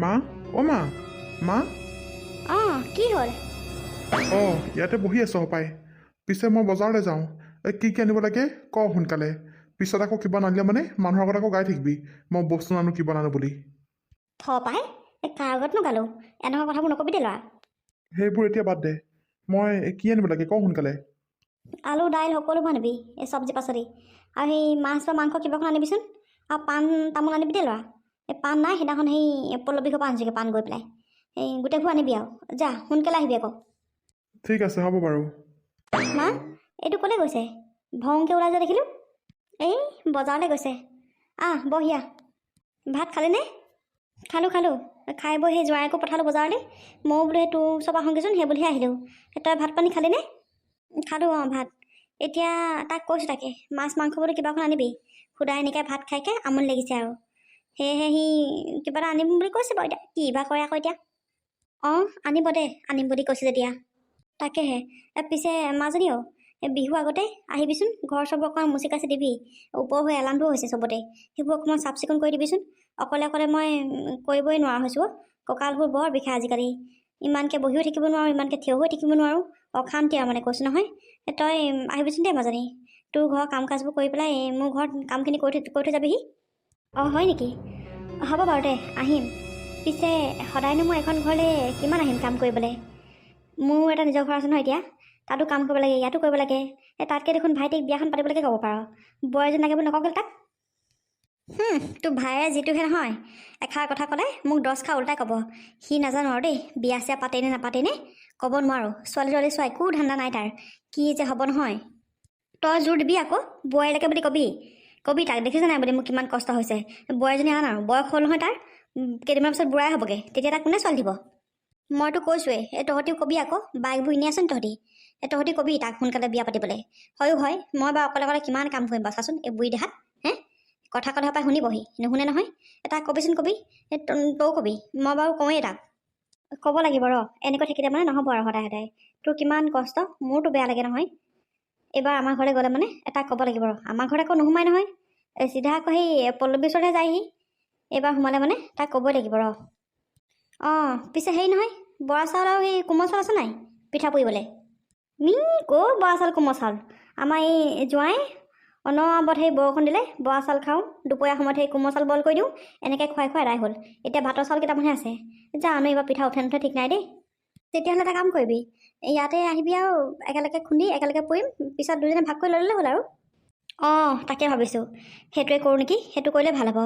মা অ' মা মা অঁ কি হ'ল? অঁ ইয়াতে বহি আছ পাই। পিছে মই বজাৰলৈ যাওঁ। কি কি আনিব লাগে ক সোনকালে। পিছত আকৌ কিবা নানিলে মানে মানুহৰ আগত আকৌ গাই থাকিবি মই বস্তু নানো কিবা নানো বুলি। পাই কাৰ আগতনো গালো? এনেকুৱা কথাবোৰ নকবি দেই ল'ৰা। সেইবোৰ এতিয়া বাদ দে। মই কি আনিব লাগে ক সোনকালে। আলু দাইল সকলোবোৰ আনিবি, এই চব্জি পাচলি আৰু সেই মাছ বা মাংস কিবাখন আনিবিচোন। আৰু পাণ তামোল আনিবি দেই ল'ৰা। এই পাণ নাই, সেইদিনাখন সেই পল্লৱী ঘৰৰ পৰা আনিছোগৈ পাণ গৈ পেলাই। এই গোটেইবোৰ আনিবি আৰু যা সোনকালে আহিবি আকৌ। ঠিক আছে হ'ব বাৰু। মা এইটো ক'লৈ গৈছে? ভংকে ওলাই যোৱা দেখিলোঁ। এই বজাৰলৈ গৈছে। বহিয়া। ভাত খালিনে? খালোঁ। খাই বৈ সেই জোঁৱাইকো পঠালোঁ বজাৰলৈ। ময়ো বোলো সেই তোৰ ওচৰৰ পৰা আহোঁগৈচোন, সেই বুলিহে আহিলোঁ। তই ভাত পানী খালিনে? খালোঁ ভাত। এতিয়া তাক কৈছোঁ তাকে মাছ মাংস বোলো কিবা এখন আনিবি। সুদা এনেকৈ ভাত খাই আমনি লাগিছে আৰু। সেয়েহে সি কিবা এটা আনিম বুলি কৈছে বাৰু। এতিয়া কি বা কৰে আকৌ এতিয়া। আনিব দে, আনিম বুলি কৈছে যেতিয়া। তাকেহে পিছে মাজনীও বিহু আগতে আহিবিচোন। ঘৰ চবৰ অকণমান মুচি কাচি দিবি। ওপৰ হৈ এলান্ধো হৈছে চবতে। সেইবোৰ অকণমান চাফ চিকুণ কৰি দিবিচোন। অকলে মই কৰিবই নোৱাৰা হৈছোঁ। কঁকালবোৰ বৰ বিষায় আজিকালি। ইমানকৈ বহিও থাকিব নোৱাৰোঁ, ইমানকৈ থিয় হৈ থাকিব নোৱাৰোঁ। অশান্তি আৰু মানে কৈছোঁ নহয়। তই আহিবিচোন দেই মাজনী। তোৰ ঘৰৰ কাম কাজবোৰ কৰি পেলাই মোৰ ঘৰত কামখিনি কৰি থৈ যাবিহি। হয় নেকি? হ'ব বাৰু দে আহিম। পিছে সদায়নো মই এখন ঘৰলৈ কিমান আহিম কাম কৰিবলৈ? মোৰ এটা নিজৰ ঘৰ আছে নহয় এতিয়া। তাতো কাম কৰিব লাগে, ইয়াতো কৰিব লাগে। তাতকৈ দেখোন ভাইটিক বিয়াখন পাতিবলৈকে ক'ব পাৰ। বোৱাৰী এজনী লাগে বুলি নকওঁ তাক। তোৰ ভাইৰে যিটোহে নহয়, এষাৰ কথা ক'লে মোক 10 উল্টাই ক'ব। সি নাজানো আৰু দেই, বিয়া চিয়া পাতেনে নাপাতেনে ক'ব নোৱাৰোঁ। ছোৱালী চোৱা একো ধান্দা নাই তাৰ। কি যে হ'ব নহয়। তই জোৰ দিবি আকৌ, বোৱাৰীলৈকে বুলি কবি তাক দেখিছে নাই বুলি মোক কিমান কষ্ট হৈছে। বোৱাৰীজনী আন আৰু বয়স হ'ল নহয় তাৰ। কেইদিনমান পিছত বুঢ়াই হ'বগৈ, তেতিয়া তাক কোনে ছোৱালী দিব? মইতো কৈছোঁৱেই, তহঁতিও কবি আকৌ। বাইকবোৰ এনেই আছোন তহঁতি কবি তাক সোনকালে বিয়া পাতিবলৈ। হয় মই বাৰু অকলে কিমান কাম কৰিম বাৰু চাচোন এই বুঢ়ী দেহাত। কথা পাই শুনিবহি, নুশুনে নহয়। তাক কবিচোন কবি। তইও কবি, মই বাৰু কওঁৱেই তাক। ক'ব লাগিব ৰ, এনেকৈ থাকিলে মানে নহ'ব আৰু সদায়। তোৰ কিমান কষ্ট, মোৰতো বেয়া লাগে নহয়। এইবাৰ আমাৰ ঘৰলৈ গ'লে মানে তাক ক'ব লাগিব ৰ। আমাৰ ঘৰত আকৌ নোসোমাই নহয়, চিধা আকৌ সেই পল্লৱী ওচৰতহে যায়হি। এইবাৰ সোমালে মানে তাক ক'বই লাগিব ৰ। পিছে হেৰি নহয়, বৰা চাউল আৰু সেই কোমল চাউল আছে নাই পিঠা পুৰিবলৈ? ক'ৰ বৰা চাউল কোমল চাউল? আমাৰ এই জোঁৱাই অনবৰত সেই বৰষুণ দিলে বৰা চাউল খাওঁ, দুপৰীয়া সময়ত সেই কোমল চাউল বইল কৰি দিওঁ। এনেকৈ খুৱাই আদায় হ'ল। এতিয়া ভাতৰ চাউল কেইটামানহে আছে। জানো এইবাৰ পিঠা উঠে নুঠে ঠিক নাই দেই। তেতিয়াহ'লে এটা কাম কৰিবি, ইয়াতে আহিবি আৰু একেলগে খুন্দি একেলগে পুৰিম। পিছত দুজনে ভাগ কৰি ল'লে হ'ল আৰু। তাকে ভাবিছোঁ সেইটোৱে কৰোঁ নেকি। সেইটো কৰিলে ভাল হ'ব।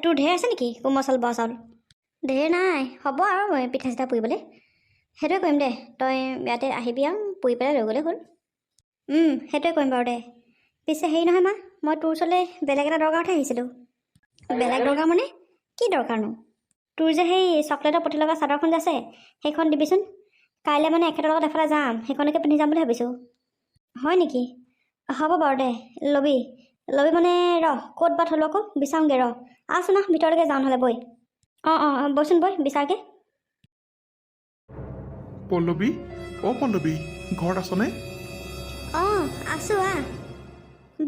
তোৰ ঢেৰ আছে নেকি কোমল চাউল বৰা চাউল? ঢেৰ নাই, হ'ব আৰু পিঠা চিঠা পুৰিবলৈ। সেইটোৱে কৰিম দে। তই ইয়াতে আহিবি আৰু পুৰি পেলাই লৈ গ'লে হ'ল। সেইটোৱে কৰিম বাৰু দে। পিছে হেৰি নহয় মা, মই তোৰ ওচৰলৈ বেলেগ এটা দৰকাৰতহে আহিছিলোঁ। বেলেগ দৰকাৰ মানে? কি দৰকাৰনো? তোৰ যে সেই চকলেটৰ প্ৰতি লগা চাদৰখন যে আছে, সেইখন দিবিচোন। কাইলৈ মানে এখেতৰ লগত এফালে যাম, সেইখনকে পিন্ধি যাম বুলি ভাবিছোঁ। হয় নেকি? হ'ব বাৰু দে, ল'বি মানে ক'ত বা থলো আকৌ বিচাৰোঁগৈ আছোন ভিতৰলৈকে যাওঁ নহ'লে বৈ। বৈচোন বৈ বিচাৰগে। পল্লৱী পল্লৱী, ঘৰত আছনে? আছোঁ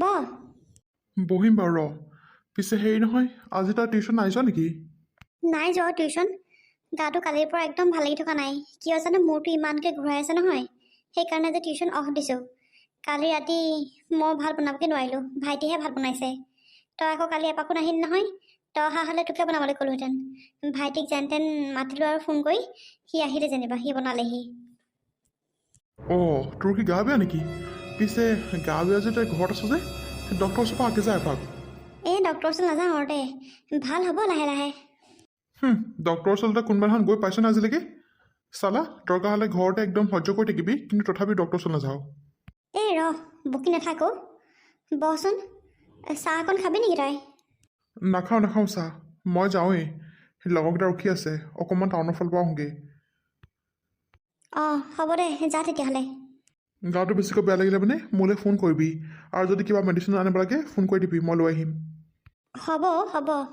বহ। বহিম বাৰু ৰ। পিছে হেৰি নহয়, আজি তই টিউশ্যন নাই যোৱা নেকি? নাই যোৱা টিউশ্যন। গাটো কালিৰ পৰা একদম ভাল লাগি থকা নাই। কিয় জানো মূৰটো ইমানকৈ ঘূৰাই আছে নহয়। সেইকাৰণে যে টিউশ্যন অফ দিছোঁ। কালি ৰাতি মই ভাত বনাবকৈ নোৱাৰিলোঁ, ভাইটিহে ভাত বনাইছে। তই আকৌ কালি এপাকো নাহিলি নহয়। তই অহা হ'লে তোকে বনাবলৈ ক'লোহেঁতেন। ভাইটিক যেন তেন মাতিলোঁ আৰু ফোন কৰি। সি আহিলে যেনিবা, সি বনালেহি। তোৰ কি গা বেয়া নেকি? পিছে গা বেয়া যে তই ঘৰত আছ যে, ডক্টৰৰ ওচৰৰ পৰা আগে যা এপাক। এই ডক্টৰৰ ওচৰত নাযাওঁ আৰু দে, ভাল হ'ব লাহে লাহে। ডক্টৰৰ ওচৰতে কোনোবাখন গৈ পাইছনে আজিলৈকে? চালা, দৰকাৰ হ'লে ঘৰতে একদম সহ্য কৰি থাকিবি, কিন্তু তথাপি ডক্টৰৰ ওচৰত নাযাওঁ। এই বকি নাথাকো, বহচোন। চাহ অকণ খাবি নেকি তই? নাখাওঁ চাহ। মই যাওঁৱেই, লগৰকেইটা ৰখি আছে। অকণমান টাউনৰ ফালৰ পৰা আহোঁগৈ। হ'ব দে, যা তেতিয়াহ'লে। গাটো বেছিকৈ বেয়া লাগিলে মানে মোলৈ ফোন কৰিবি, আৰু যদি কিবা মেডিচিন আনিব লাগে ফোন কৰি দিবি, মই লৈ আহিম। হ'ব,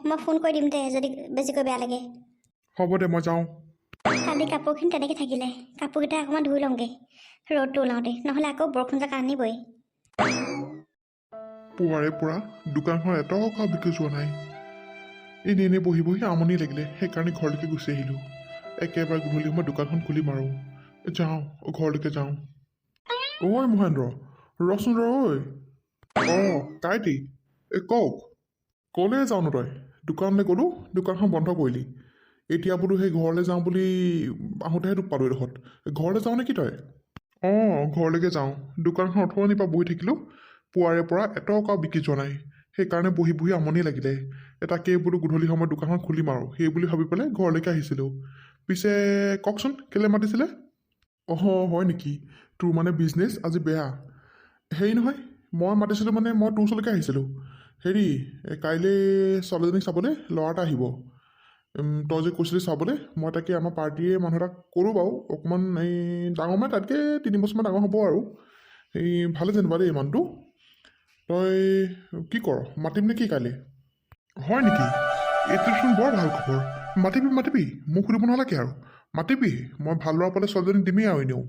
মই ফোন কৰি দিম দে যদি বেছিকৈ বেয়া লাগে। হ'ব দে, মই যাওঁ। কালি কাপোৰখিনি তেনেকৈ থাকিলে, কাপোৰকেইটা অকণমান ধুই লওঁগৈ ৰ'দটো ওলাওঁতে, নহ'লে আকৌ বৰষুণ জাক আনিবই। পুৱাৰে পৰা দোকানখন এটকা বিক্ৰী যোৱা নাই। এনেই বহি বহি আমনি লাগিলে সেইকাৰণে ঘৰলৈকে গুচি আহিলোঁ। একেবাৰে গধূলি সময়ত দোকানখন খুলিম আৰু যাওঁ ঘৰলৈকে যাওঁ। ঐ মহেন্দ্ৰ, ৰচোন ৰ ঐ। অঁ কাইটি, কওক। ক'লৈ যাওঁনো তই? দোকানলৈ গ'লোঁ, দোকানখন বন্ধ কৰিলি। এতিয়া বোলো সেই ঘৰলৈ যাওঁ বুলি আহোঁতেহে তোক পালোঁ এডোখৰত। ঘৰলৈ যাওঁ নেকি তই? অঁ ঘৰলৈকে যাওঁ। দোকানখন অথনিৰ পৰা বহি থাকিলোঁ, পুৱাৰে পৰা এটকাও বিক্ৰী যোৱা নাই। সেইকাৰণে বহি বহি আমনি লাগিলে। তাকেই বোলো গধূলি সময়ত দোকানখন খুলিম আৰু সেই বুলি ভাবি পেলাই ঘৰলৈকে আহিছিলোঁ। পিছে কওকচোন কেলৈ মাতিছিলে? অঁ হয় নেকি? তোৰ মানে বিজনেছ আজি বেয়া? হেৰি নহয়, মই মাতিছিলোঁ মানে মই তোৰ ওচৰলৈকে আহিছিলোঁ। হেৰি কাইলৈ ছোৱালীজনীক চাবলৈ ল'ৰা এটা আহিব। তই যে কৈছিলি চাবলৈ, মই তাকে আমাৰ পাৰ্টীৰে মানুহ এটাক ক'লোঁ বাৰু। অকণমান এই ডাঙৰ মানে তাতকৈ 3 বছৰমান ডাঙৰ হ'ব আৰু। এই ভালে যেনিবা দেই মানুহটো। তই কি কৰ, মাতিম নে কি কাইলৈ? হয় নেকি? এইটোচোন বৰ ভাল খবৰ। মাতিবি মাতিবি, মোক সুধিব নালাগে আৰু। মাতিবি, মই ভাল ল'ৰা পালে ছোৱালীজনী দিমেই আৰু এনেও।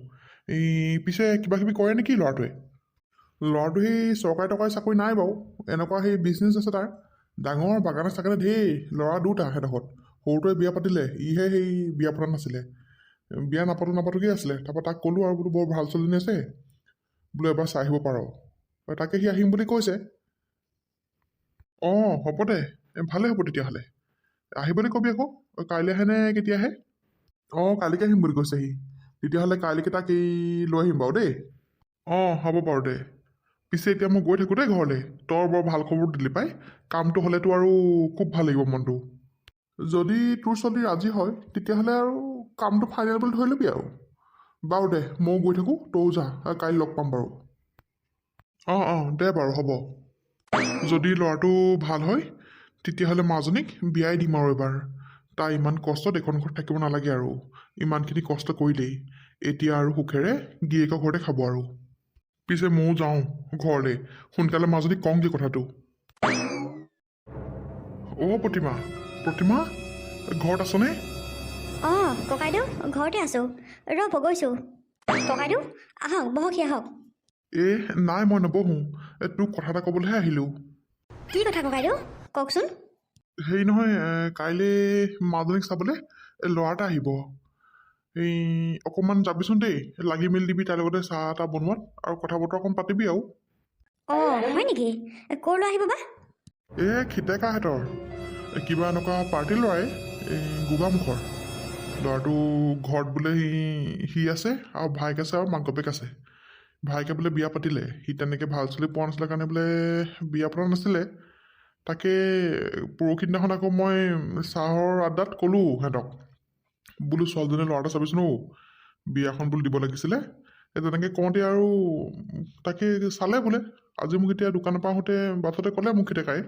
এই পিছে কিবা কিবি কৰে নেকি ল'ৰাটোৱে? ল'ৰাটো সেই চৰকাৰী চাকৰি নাই বাৰু। এনেকুৱা সেই বিজনেছ আছে তাৰ। ডাঙৰ বাগানে চাগানে ঢেৰ, ল'ৰা দুটা সিহঁতঘৰত। সৰুটোৱে বিয়া পাতিলে, ইহে সেই বিয়া পতা নাছিলে। বিয়া নাপাতোগৈ আছিলে। তাৰপৰা তাক ক'লোঁ আৰু বোলো বৰ ভাল ছোৱালীজনী আছে, বোলো এবাৰ চাই আহিব পাৰ। তাকে সি আহিম বুলি কৈছে। অঁ হ'ব দে, ভালেই হ'ব তেতিয়াহ'লে। আহিবলৈ কবি আকৌ। কাইলৈ আহেনে কেতিয়া আহে? অঁ কালিকৈ আহিম বুলি কৈছে সি। তেতিয়াহ'লে কাইলৈকে তাক এই লৈ আহিম বাৰু দেই। অঁ হ'ব বাৰু দে। পিছে এতিয়া মই গৈ থাকোঁ দেই ঘৰলৈ। তই বৰ ভাল খবৰ দিলি পাই। কামটো হ'লেতো আৰু খুব ভাল লাগিব মনটো। যদি তোৰ ছোৱালী ৰাজি হয় তেতিয়াহ'লে আৰু কামটো ফাইনেল বুলি ধৰি ল'বি আৰু। বাৰু দে, ময়ো গৈ থাকোঁ, তয়ো যা, কাইলৈ লগ পাম বাৰু। অঁ অঁ দে বাৰু হ'ব। যদি ল'ৰাটো ভাল হয় তেতিয়াহ'লে মাজনীক বিয়াই দিম আৰু এবাৰ। তাই ইমান কষ্টত এইখন ঘৰত থাকিব নালাগে আৰু। ইমানখিনি কষ্ট কৰিলেই, এতিয়া আৰু সুখেৰে গিৰিয়েকৰ ঘৰতে খাব আৰু। পিছে ময়ো যাওঁ ঘৰলৈ, সোনকালে মাজনীক কওঁগৈ কথাটো। অ' প্ৰতিমা, প্ৰতিমা ঘৰত আছনে? অঁ ককাইদেউ, ঘৰতে আছোঁ। ৰ'ব গৈছোঁ। ককাইদেউ আহক, বহকহি আহক। নাই মই নবহোঁ। তোক কথা এটা ক'বলৈহে আহিলোঁ। কি কথা ককাইদেউ, কওকচোন। হেৰি নহয়, কাইলৈ মাজনীক চাবলৈ ল'ৰা এটা আহিব। এই অকণমান যাবিচোন দেই, লাগি মেলি দিবি তাইৰ লগতে চাহ তাহ বনোৱাত, আৰু কথা বতৰা অকণ পাতিবি আৰু। অঁ হয় নেকি? ক'ৰলৈ আহিব বা? খিতেকাহঁতৰ কিবা এনেকুৱা পাৰ্টি ল'ৰাই, এই গোগামুখৰ। ল'ৰাটো ঘৰত বোলে সি আছে আৰু ভাইক আছে আৰু মাক বাপেক আছে। ভাইকে বোলে বিয়া পাতিলে, সি তেনেকৈ ভাল ছোৱালী পোৱা নাছিলে কাৰণে বোলে বিয়া পতা নাছিলে। তাকে পৰহি দিনাখন আকৌ মই চাহৰ আড্ডাত ক'লোঁ সিহঁতক, বোলো ছোৱালীজনী ল'ৰা এটা চাবিচোন ঔ, বিয়াখন বোলো দিব লাগিছিলে। তেনেকৈ কওঁতে আৰু তাকে চালে বোলে। আজি মোক এতিয়া দোকানৰ পৰা আহোঁতে বাটতে ক'লে মোক খিতেকাই,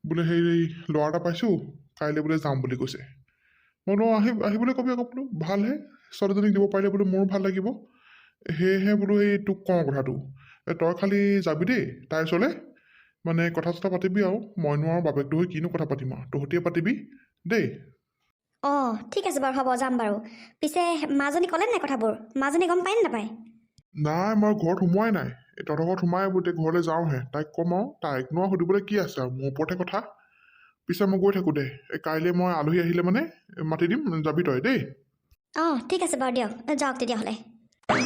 বোলে হেৰি ল'ৰা এটা পাইছোঁ, কাইলৈ বোলে যাম বুলি কৈছে। মই বোলো আহিবলৈ কবি আকৌ, বোলো ভালহে, ছোৱালীজনীক দিব পাৰিলে বোলো মোৰো ভাল লাগিব। সেয়েহে বোলো এই তোক কওঁ কথাটো। তই খালি যাবি দেই তাইৰ ওচৰলৈ, মানে কথা চথা পাতিবি আৰু। মইনো আৰু বাপেকটো হৈ কিনো কথা পাতিম আৰু, তহঁতিয়ে পাতিবি দেই। অঁ ঠিক আছে বাৰু, হ'ব যাম বাৰু। পিছে মাজনী ক'লে নাই কথাবোৰ? মাজনী গম পায় নে নাপায়? নাই মই ঘৰত সোমোৱাই নাই। তহঁতৰ ঘৰত সোমাই এতিয়া ঘৰলৈ যাওঁহে। তাইক ক'ম আৰু, তাইকনো আৰু সুধিবলৈ কি আছে আৰু, মোৰ ওপৰতহে কথা। পিছে মই গৈ থাকোঁ দে। কাইলৈ মই আলহী আহিলে মানে মাতি দিম, যাবি তই দেই। অঁ ঠিক আছে বাৰু দিয়ক, যাওক তেতিয়াহ'লে।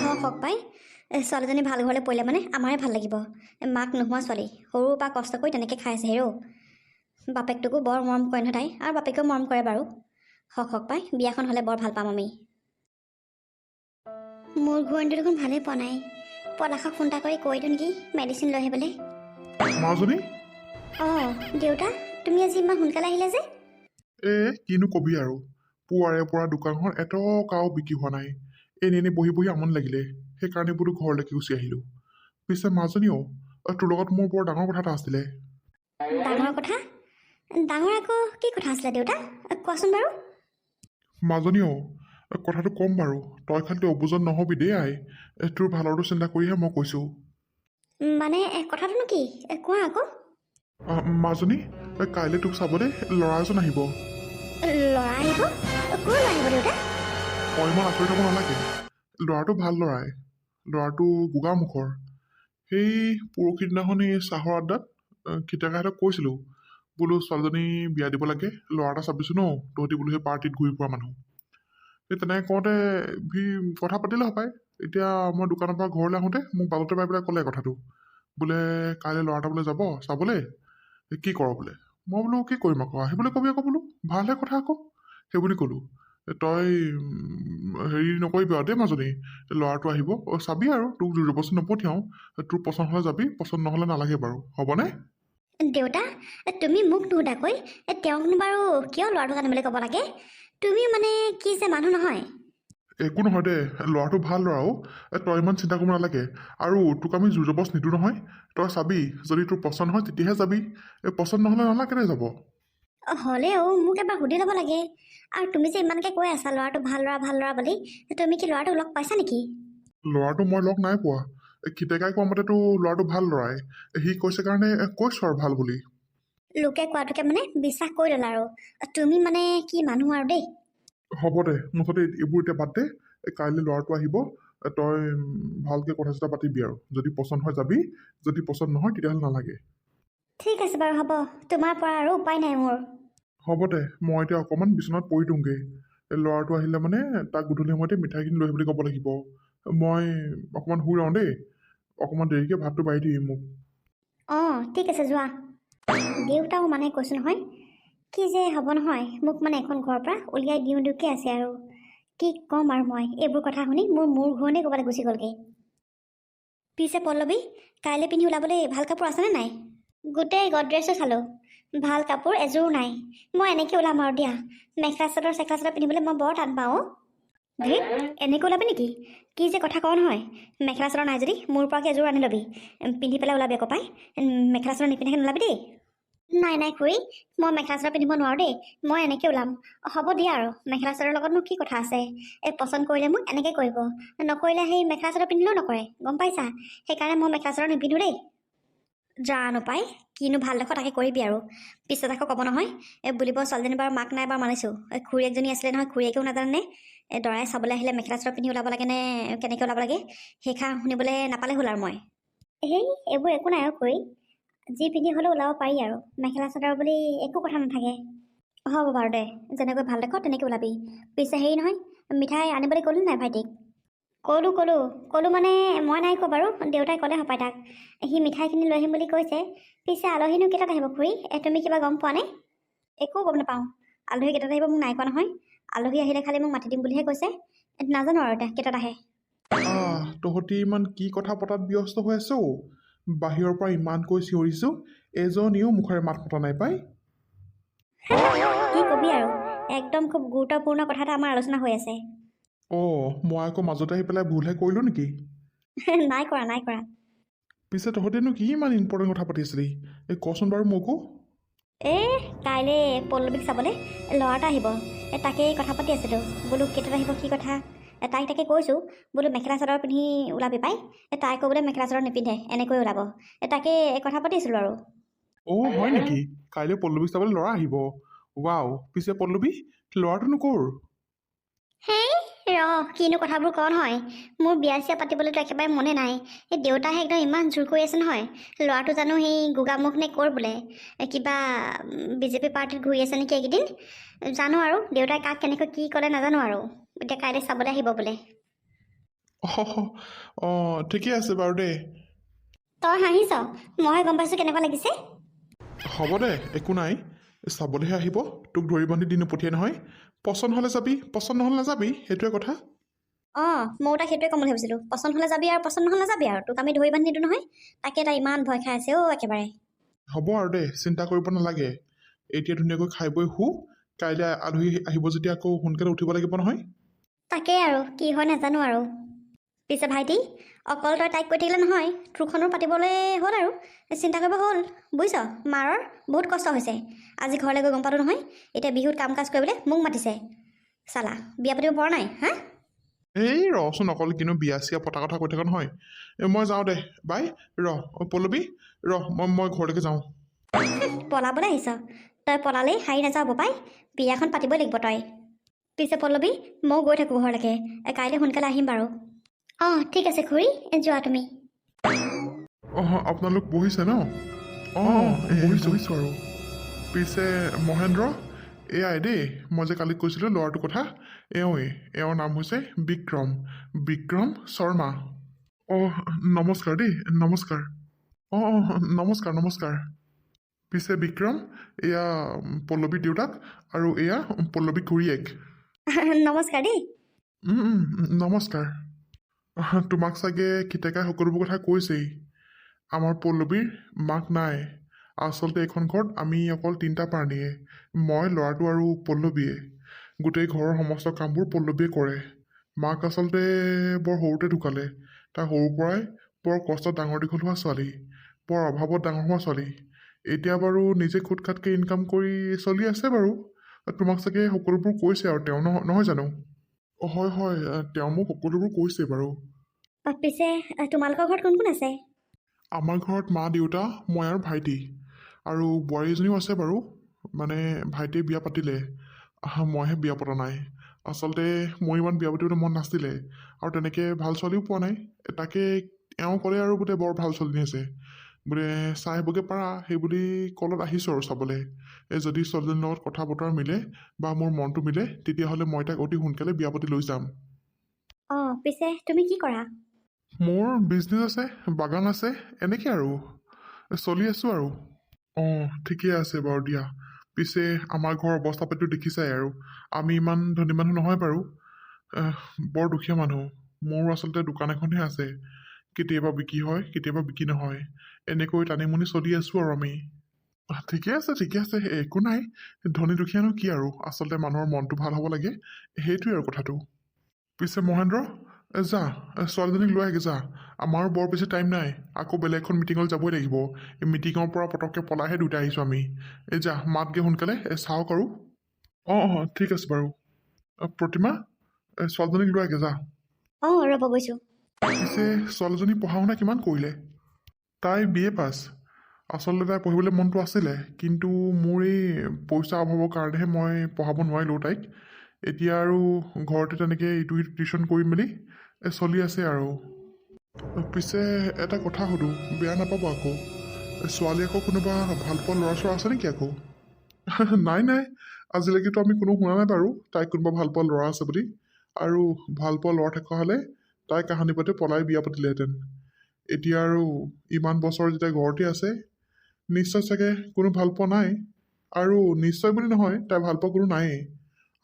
হওক পাই, ছোৱালীজনী ভাল ঘৰলৈ পৰিলে মানে আমাৰে ভাল লাগিব। মাক নোহোৱা ছোৱালী, সৰুৰ পৰা কষ্ট কৰি তেনেকৈ খাই আছে হেৰৌ। বাপেকটোকো বৰ মৰম কৰে নহয় তাই, আৰু বাপেকেও মৰম কৰে বাৰু। হওক পাই, বিয়াখন হ'লে বৰ ভাল পাম আমি। মোৰ ঘূৰণিটো দেখোন ভালেই পোৱা নাই। পলাশক ফোন এটা কৰি কৈ দিওঁ নেকি মেডিচিন লৈ আহিবলৈ। মাজনী, অঁ দেউতা, তুমি আজি ইমান সোনকালে আহিলে যে? কিনো কবি আৰু, পুৱাৰে পৰা দোকানখন এটকাও বিক্ৰী হোৱা নাই। এনেই বহি বহি আমনি লাগিলে, সেইকাৰণে বোলো ঘৰলৈকে গুচি আহিলোঁ। পিছে মাজনীও, তোৰ লগত মোৰ বৰ ডাঙৰ কথা এটা আছিলে। ডাঙৰ কথা? ডাঙৰ আকৌ কি কথা আছিলে দেউতা, কোৱাচোন বাৰু। মাজনীও, কথাটো ক'ম বাৰু, তই খালি অবুজন নহবি দেই আই। তোৰ ভালৰটো চিন্তা কৰিহে মই কৈছোঁ। মানে কথাটোনো কি, কোৱা আকৌ। মাজনী, কাইলৈ তোক চাবলৈ ল'ৰা এজন আহিব। ল'ৰা আহিব? ক'ৰ ল'ৰা আহিব দেউতা? ইমান আচৰিত হ'ব নালাগে। ল'ৰাটো ভাল ল'ৰাই, ল'ৰাটো গোগামুখৰ। সেই পৰহি দিনাখন এই চাহৰ আড্ডাত খিতেকাহঁতক কৈছিলোঁ, বোলো ছোৱালীজনী বিয়া দিব লাগে ল'ৰা এটা চাবিছোঁ ন তহঁতি বোলো সেই পাৰ্টিত ঘূৰি ফুৰা মানুহ সেই তেনেকৈ কওঁতে সি কথা পাতিলে হপায় এতিয়া মই দোকানৰ পৰা ঘৰলৈ আহোঁতে মোক বাটতে পাই পেলাই ক'লে কথাটো বোলে কাইলৈ ল'ৰা এটা বোলে যাব চাবলৈ কি কৰ বোলে মই বোলো কি কৰিম আকৌ আহিবলৈ কবি আকৌ বোলো ভালহে কথা আকৌ সেই বুলি ক'লোঁ তই হেৰি নকৰিবি আৰু দেই মাজনী ল'ৰাটো আহিব চাবি আৰু তোক জোৰ জবৰদস্তি নপঠিয়াওঁ তোৰ পচন্দ হ'লে যাবি পচন্দ নহ'লে নালাগে বাৰু হ'বনে দেউতা তুমি মোক নুসুধাকৈ তেওঁকনো বাৰু কিয় ল'ৰাটোক আনিবলৈ ক'ব লাগে তুমি মানে কি যে মানুহ নহয় একো নহয় দে ল'ৰাটো ভাল ল'ৰাও তই ইমান চিন্তা কৰিব নালাগে আৰু তোক আমি জোৰ জবজ নিদিওঁ নহয় তই চাবি যদি তোৰ পচন্দ হয় তেতিয়াহে যাবি পচন্দ নহ'লে নালাগে যাব হ'লেও মোক এবাৰ সুধি ল'ব লাগে আৰু তুমি যে ইমানকৈ কৈ আছা ল'ৰাটো ভাল ল'ৰা বুলি তুমি কি ল'ৰাটোক লগ পাইছা নেকি ল'ৰাটো মই লগ নাই পোৱা কিতেকাই কোৱা মতেতো ল'ৰাটো ভাল ল'ৰাই সি কৈছে কাৰণে কৈছোঁ আৰু ভাল বুলি লোকে কোৱাটোকে মানে বিশ্বাস কৰি ল'লা আৰু তুমি মানে কি মানুহ আৰু দেই হ'ব দে মুঠতে এইবোৰ এতিয়া বাদ দে কাইলৈ ল'ৰাটো আহিব তই ভালকৈ কথা চথা পাতিবি আৰু যদি পচন্দ হয় যাবি যদি পচন্দ নহয় তেতিয়াহ'লে নালাগে ঠিক আছে বাৰু হ'ব তোমাৰ পৰা আৰু উপায় নাই মোৰ হ'ব দে মই এতিয়া অকণমান বিচনাত পৰি দিওঁগৈ ল'ৰাটো আহিলে মানে তাক গধূলি সময়তে মিঠাইখিনি লৈ আহিবলৈ ক'ব লাগিব মই অকণমান শুই লওঁ দেই অকণমান দেৰিকৈ ভাতটো বাঢ়ি দিবি মোক অঁ ঠিক আছে যোৱা দেউতাও মানে কৈছোঁ নহয় কি যে হ'ব নহয় মোক মানে এখন ঘৰৰ পৰা উলিয়াই দিওঁকৈ আছে আৰু কি ক'ম আৰু মই এইবোৰ কথা শুনি মোৰ ঘূৰণি ক'ৰবালৈ গুচি গ'লগৈ পিছে পল্লৱী কাইলৈ পিন্ধি ওলাবলৈ ভাল কাপোৰ আছেনে নাই গোটেই গডৰেজটো চালোঁ ভাল কাপোৰ এযোৰো নাই মই এনেকৈ ওলাম আৰু দিয়া মেখেলা চাদৰ পিন্ধিবলৈ মই বৰ টান পাওঁ ধেই এনেকৈ ওলাবি নেকি কি যে কথা কওঁ নহয় মেখেলা চাদৰ নাই যদি মোৰ পৰাকৈ এযোৰ আনি ল'বি পিন্ধি পেলাই ওলাবি আকৌ পাই মেখেলা চাদৰ নিপিন্ধাকৈ নোলাবি দেই নাই খুৰী মই মেখেলা চাদৰ পিন্ধিব নোৱাৰোঁ দেই মই এনেকৈ ওলাম হ'ব দিয়া আৰু মেখেলা চাদৰ লগতনো কি কথা আছে পচন্দ কৰিলে মোক এনেকৈ কৰিব নকৰিলে সেই মেখেলা চাদৰ পিন্ধিলেও নকৰে গম পাইছা সেইকাৰণে মই মেখেলা চাদৰ নিপিন্ধোঁ দেই জানো পাই কিনো ভাল দেখোঁ তাকে কৰিবি আৰু পিছত আকৌ ক'ব নহয় বুলিব ছোৱালীজনী বাৰু মাক নাই বাৰু মানিছোঁ খুৰীয়েকজনী আছিলে নহয় খুৰীয়েকেও নাজানে দৰাই চাবলৈ আহিলে মেখেলা চাদৰ পিন্ধি ওলাব লাগে নে কেনেকৈ ওলাব লাগে সেইষাৰ শুনিবলৈ নাপালে হ'ল আৰু মই সেই এইবোৰ একো নাই আৰু খুৰী যি পিন্ধি হ'লেও ওলাব পাৰি আৰু মেখেলা চাদৰ বুলি একো কথা নাথাকে হ'ব বাৰু দে যেনেকৈ ভাল দেখো তেনেকৈ ওলাবি পিছে হেৰি নহয় মিঠাই আনিবলৈ ক'লো নাই ভাইটিক ক'লোঁ মানে মই নাই কোৱা বাৰু দেউতাই ক'লে হপায় তাক সি মিঠাইখিনি লৈ আহিম বুলি কৈছে পিছে আলহীনো কেইটাত আহিব খুৰী তুমি কিবা গম পোৱা নে একো গম নাপাওঁ আলহী কেইটাত আহিব মোক নাই কোৱা নহয় আলহী আহিলে খালি মোক মাতি দিম বুলিহে কৈছে নাজানো আৰু এতিয়া কেইটাত আহে তহঁতি ইমান কি কথা পতাত ব্যস্ত হৈ আছ বাহিৰৰ পৰা ইমানকৈ চিঞৰিছোঁ এজনীও মুখেৰে মাত মতা নাই পাই কি কবি আৰু একদম খুব গুৰুত্বপূৰ্ণ কথা এটা আমাৰ আলোচনা হৈ আছে মই আকৌ মাজতে আহি পেলাই ভুলহে কৰিলোঁ নেকি নাই কৰা পিছে তহঁতেনো কি ইমান ইম্পৰ্টেণ্ট কথা পাতিছিলি কচোন বাৰু মোকো কাইলৈ পল্লৱীক চাবলৈ ল'ৰা এটা আহিব তাকেই কথা পাতি আছিলোঁ বোলো কেইটাত আহিব কি কথা তাকে কৈছোঁ বোলো মেখেলা চাদৰ পিন্ধি ওলাবি পাই তাই আকৌ বোলে মেখেলা চাদৰ নিপিন্ধে এনেকৈ ওলাব তাকে কথা পাতি আছিলোঁ আৰু হয় নেকি কাইলৈ পল্লৱীক চাবলৈ ল'ৰা আহিব ৱাও পিছে পল্লৱী ল'ৰাটোনো ক'ৰ কিনো কথাবোৰ কওঁ নহয় মোৰ বিয়া চিয়া পাতিবলৈতো একেবাৰে মনে নাই এই দেউতাহে একদম ইমান জোৰ কৰি আছে নহয় ল'ৰাটো জানো সেই গোগামুখ নে ক'ৰ বোলে কিবা বিজেপি পাৰ্টিত ঘূৰি আছে নেকি এইকেইদিন জানো আৰু দেউতাই কাক কেনেকৈ কি ক'লে নাজানো আৰু এতিয়া কাইলৈ চাবলৈ আহিব বোলে ঠিকে আছে বাৰু দেই তই হাঁহিছ মইহে গম পাইছোঁ কেনেকুৱা লাগিছে হ'ব দে একো নাই চাবলৈহে আহিব তোক ধৰি বান্ধি দি নপঠিয়াই নহয় পচন্দ হ'লে যাবি পচন্দ নহ'লে নাযাবি সেইটোৱে কথা ময়ো তাক সেইটোৱে ক'ম বুলি ভাবিছিলোঁ পচন্দ হ'লে যাবি আৰু পচন্দ নহ'লে নাযাবি আৰু তোক আমি ধৰি বান্ধি নিদিওঁ নহয় তাকে তাই ইমান ভয় খাই আছে একেবাৰে হ'ব আৰু দে চিন্তা কৰিব নালাগে এতিয়া ধুনীয়াকৈ খাই বৈ শু কাইলৈ আলহী আহিব যেতিয়া আকৌ সোনকালে উঠিব লাগিব নহয় তাকেই আৰু কি হয় নাজানো আৰু পিছে ভাইটি অকল তই তাইক কৈ থাকিলে নহয় তোৰখনো পাতিবলৈ হ'ল আৰু চিন্তা কৰিব হ'ল বুজিছ মাৰৰ বহুত কষ্ট হৈছে আজি ঘৰলৈ গৈ গম পালোঁ নহয় এতিয়া বিহুত কাম কাজ কৰিবলৈ মোক মাতিছে চালা বিয়া পাতিব পৰা নাই হা ৰচোন অকল কিন্তু বিয়া চিয়া পতা কথা কৈ থকা নহয় মই যাওঁ দে বাই পল্লৱী মই ঘৰলৈকে যাওঁ পলাবলৈ আহিছ তই পলালেই হাৰি নাযাব পাই বিয়াখন পাতিবই লাগিব তই পিছে পল্লৱী ময়ো গৈ থাকোঁ ঘৰলৈকে কাইলৈ সোনকালে আহিম বাৰু ঠিক আছে খুৰী যোৱা তুমি আপোনালোক বহিছে ন বহিছোঁ আৰু পিছে মহেন্দ্ৰ এয়াই দেই মই যে কালি কৈছিলোঁ ল'ৰাটোৰ কথা এওঁৰ নাম হৈছে বিক্ৰম শৰ্মা। অঁ নমস্কাৰ দেই নমস্কাৰ। অঁ নমস্কাৰ। পিছে বিক্ৰম এয়া পল্লৱীৰ দেউতাক আৰু এয়া পল্লৱী খুৰীয়েক। নমস্কাৰ দেই। নমস্কাৰ। তোমাক চাগে কিতেকাই সকলোবোৰ কথা কৈছেই। আমাৰ পল্লৱীৰ মাক নাই। আচলতে এইখন ঘৰত আমি অকল 3টা প্ৰাণীয়ে, মই ল'ৰাটো আৰু পল্লৱীয়ে। গোটেই ঘৰৰ সমস্ত কামবোৰ পল্লৱীয়ে কৰে। মাক আচলতে বৰ সৰুতে ঢুকালে। তাই সৰুৰ পৰাই বৰ কষ্টত ডাঙৰ দীঘল হোৱা ছোৱালী, বৰ অভাৱত ডাঙৰ হোৱা ছোৱালী। এতিয়া বাৰু নিজে খুট খাটকৈ ইনকাম কৰি চলি আছে বাৰু। তোমাক চাগে সকলোবোৰ কৈছে আৰু তেওঁ নহয় জানো? হয় তেওঁ মোক সকলোবোৰ কৈছে বাৰু। পিছে তোমালোকৰ ঘৰত কোন কোন আছে? আমাৰ ঘৰত মা দেউতা মই আৰু ভাইটি আৰু বোৱাৰী এজনীও আছে বাৰু। মানে ভাইটিয়ে বিয়া পাতিলে, মইহে বিয়া পতা নাই। আচলতে মোৰ ইমান বিয়া পাতিবলৈ মন নাছিলে আৰু তেনেকৈ ভাল ছোৱালীও পোৱা নাই। তাকে এওঁ ক'লে আৰু বোলে বৰ ভাল ছোৱালী আছে, বোলে চাই আহিবগৈ পাৰা, সেই বুলি কলত আহিছোঁ আৰু চাবলৈ। যদি ছোৱালীজনীৰ লগত কথা বতৰা মিলে বা মোৰ মনটো মিলে তেতিয়াহ'লে মই তাক অতি সোনকালে বিয়া পাতি লৈ যাম। পিছে তুমি কি কৰা? মোৰ বিজনেছ আছে, বাগান আছে, এনেকৈ আৰু চলি আছোঁ আৰু। ঠিকে আছে বাৰু দিয়া। পিছে আমাৰ ঘৰৰ অৱস্থা পাতিটো দেখিছাই আৰু। আমি ইমান ধনী মানুহ নহয় বাৰু, বৰ দুখীয়া মানুহ। মোৰ আচলতে দোকান এখনহে আছে, কেতিয়াবা বিক্ৰী হয় কেতিয়াবা বিক্ৰী নহয়। এনেকৈ টানি মুনি চলি আছোঁ আৰু আমি। ঠিকে আছে একো নাই। ধনী দুখীয়ানো কি আৰু, আচলতে মানুহৰ মনটো ভাল হ'ব লাগে, সেইটোৱে আৰু কথাটো। পিছে মহেন্দ্ৰ যা ছোৱালীজনীক লৈ আহে যা। আমাৰো বৰ বেছি টাইম নাই, আকৌ বেলেগ এখন মিটিঙত যাবই লাগিব। এই মিটিঙৰ পৰা পটককৈ পলাইহে দুটা আহিছোঁ আমি। যা মাতগৈ সোনকালে, চাওক আৰু। ঠিক আছে বাৰু। প্ৰতিমা ছোৱালীজনীক লৈ আহে যা। ৰ'ব গৈছোঁ। পিছে ছোৱালীজনী পঢ়া শুনা কিমান কৰিলে? তাই BA পাছ। আচলতে তাই পঢ়িবলৈ মনটো আছিলে, কিন্তু মোৰ এই পইচা অভাৱৰ কাৰণেহে মই পঢ়াব নোৱাৰিলোঁ তাইক। এতিয়া আৰু ঘৰতে তেনেকৈ ইটো সিটো টিউশ্যন কৰি মেলি চলি আছে আৰু। পিছে এটা কথা সুধোঁ, বেয়া নাপাব আকৌ। ছোৱালী আকৌ কোনোবা ভাল পোৱা ল'ৰা ছোৱা আছে নেকি আকৌ? নাই আজিলৈকেতো আমি কোনো শুনা নাই বাৰু তাইক কোনোবা ভাল পোৱা ল'ৰা আছে বুলি। আৰু ভাল পোৱা ল'ৰা থকা হ'লে তাই কাহানী পাতি পলাই বিয়া পাতিলেহেঁতেন। এতিয়া আৰু ইমান বছৰ যেতিয়া ঘৰতে আছে, নিশ্চয় চাগে কোনো ভাল পোৱা নাই। আৰু নিশ্চয় বুলি নহয়, তাই ভাল পোৱা কোনো নায়েই।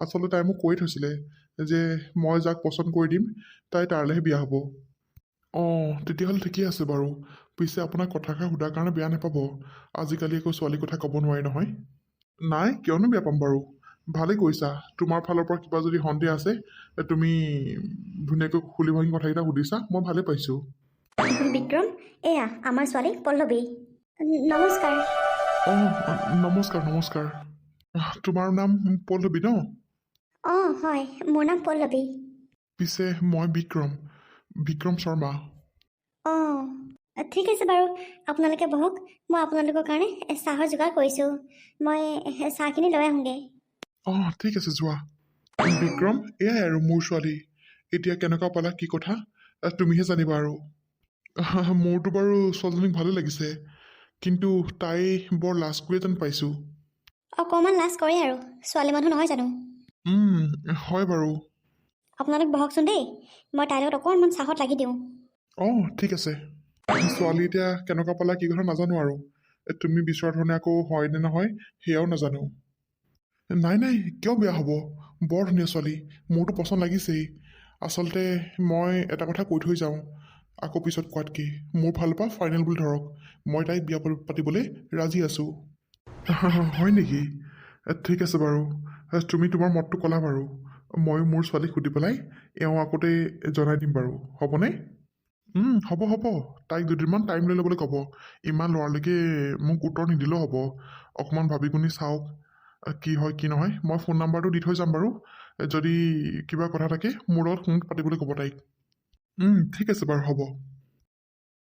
আচলতে তাই মোক কৈ থৈছিলে যে মই যাক পচন্দ কৰি দিম তাই তাৰলৈহে বিয়া হ'ব। তেতিয়াহ'লে ঠিকেই আছে বাৰু। পিছে আপোনাক কথাষাৰ সোধাৰ কাৰণে বেয়া নাপাব। আজিকালি একো ছোৱালীৰ কথা ক'ব নোৱাৰি নহয়। নাই, কিয়নো বেয়া পাম বাৰু। ভালেই কৰিছা। তোমাৰ ফালৰ পৰা কিবা যদি সন্দেহ আছে তুমি ধুনীয়াকৈ খুলি ভাঙি কথাকেইটা সুধিছা, মই ভালেই পাইছোঁ। বিক্ৰম, এয়া আমাৰ ছোৱালী পল্লৱী। নমস্কাৰ। নমস্কাৰ। তোমাৰ নাম পল্লৱী ন? হয়, মোৰ নাম পল্লৱী। পিছে মই বিক্ৰম শৰ্মা। ঠিক আছে বাৰু, আপোনালোকে বহক। মই আপোনালোকৰ কাৰণে চাহৰ যোগাৰ কৰিছোঁ। মই চাহখিনি লৈ আহোঁগৈ। ঠিক আছে যোৱা। বিক্ৰম এয়াই আৰু মোৰ ছোৱালী। এতিয়া কেনেকুৱা পালা কি কথা তুমিহে জানিবা আৰু। মোৰতো বাৰু ছোৱালীজনীক ভালেই লাগিছে, কিন্তু তাই বৰ লাজ কৰি যেন পাইছোঁ। অকণমান লাজ কৰে আৰু, ছোৱালী মানুহ নহয় জানো? হয় বাৰু। আপোনালোক বহকচোন দেই, মই তাইৰ লগত অকণমান চাহত লাগি দিওঁ। ঠিক আছে। ছোৱালী এতিয়া কেনেকুৱা পালা কি কথা নাজানো আৰু। তুমি বিচৰা ধৰণে আকৌ হয় নে নহয় সেয়াও নাজানো। নাই কিয় বেয়া হ'ব, বৰ ধুনীয়া ছোৱালী, মোৰতো পচন্দ লাগিছেই। আচলতে মই এটা কথা কৈ থৈ যাওঁ, আকৌ পিছত কোৱাতকৈ মোৰ ফালৰ পৰা ফাইনেল বুলি ধৰক, মই তাইক বিয়া পাতিবলৈ ৰাজি আছোঁ। হয় নেকি? ঠিক আছে বাৰু, তুমি তোমাৰ মতটো ক'লা বাৰু। ময়ো মোৰ ছোৱালীক সুধি পেলাই এওঁ আগতে জনাই দিম বাৰু, হ'বনে? হ'ব। তাইক দুদিনমান টাইম লৈ ল'বলৈ ক'ব। ইমান ল'ৰালৈকে মোক উত্তৰ নিদিলেও হ'ব। অকণমান ভাবি গুণি চাওক কি হয় কি নহয়। মই ফোন নাম্বাৰটো দি থৈ যাম বাৰু। যদি কিবা কথা থাকে মোৰ লগত ফোন পাতিবলৈ ক'ব তাইক। ঠিক আছে বাৰু, হ'ব।